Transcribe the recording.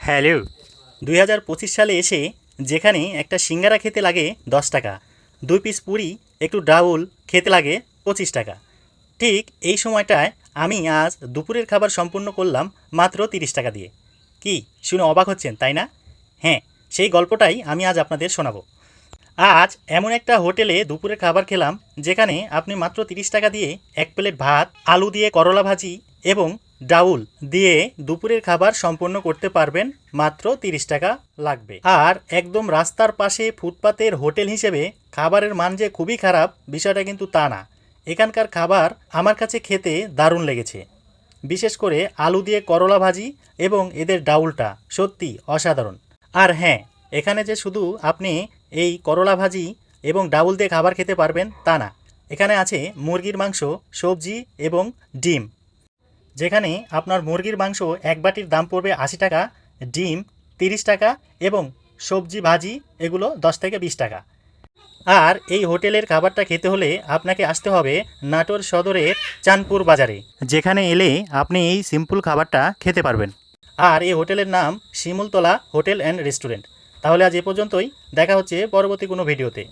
Hello. 2025 সালে এসে যেখানে একটা সিঙ্গারা খেতে লাগে 10 টাকা, 2 পিস পুরি একটু ডাউল খেতে লাগে 25 টাকা, ঠিক এই সময়টায় আমি আজ দুপুরের খাবার সম্পূর্ণ করলাম মাত্র 30 টাকা দিয়ে। কি শুনে অবাক হচ্ছেন তাই না? হ্যাঁ, সেই গল্পটাই আমি আজ আপনাদের শোনাবো। আজ এমন একটা হোটেলে দুপুরের খাবার খেলাম যেখানে আপনি মাত্র 30 টাকা দিয়ে 1 প্লেট ভাত, আলু দিয়ে করলা ভাজি এবং ডাউল দিয়ে দুপুরের খাবার সম্পন্ন করতে পারবেন। মাত্র 30 টাকা লাগবে। আর একদম রাস্তার পাশে ফুটপাতের হোটেল হিসেবে খাবারের মান যে খুবই খারাপ বিষয়টা কিন্তু তা না। এখানকার খাবার আমার কাছে খেতে দারুণ লেগেছে। বিশেষ করে আলু দিয়ে করলা ভাজি এবং এদের ডাউলটা সত্যি অসাধারণ। আর হ্যাঁ, এখানে যে শুধু আপনি এই করলা ভাজি এবং ডাউল দিয়ে খাবার খেতে পারবেন তা না, এখানে আছে মুরগির মাংস, সবজি এবং ডিম। যেখানে আপনার মুরগির মাংস এক বাটির দাম পড়বে 80 টাকা, ডিম 30 টাকা এবং সবজি ভাজি এগুলো 10 থেকে 20 টাকা। আর এই হোটেলের খাবারটা খেতে হলে আপনাকে আসতে হবে নাটোর সদরের চাঁদপুর বাজারে, যেখানে এলে আপনি এই সিম্পল খাবারটা খেতে পারবেন। আর এই হোটেলের নাম শিমুলতলা হোটেল অ্যান্ড রেস্টুরেন্ট। তাহলে আজ এ পর্যন্তই, দেখা হচ্ছে পরবর্তী কোনো ভিডিওতে।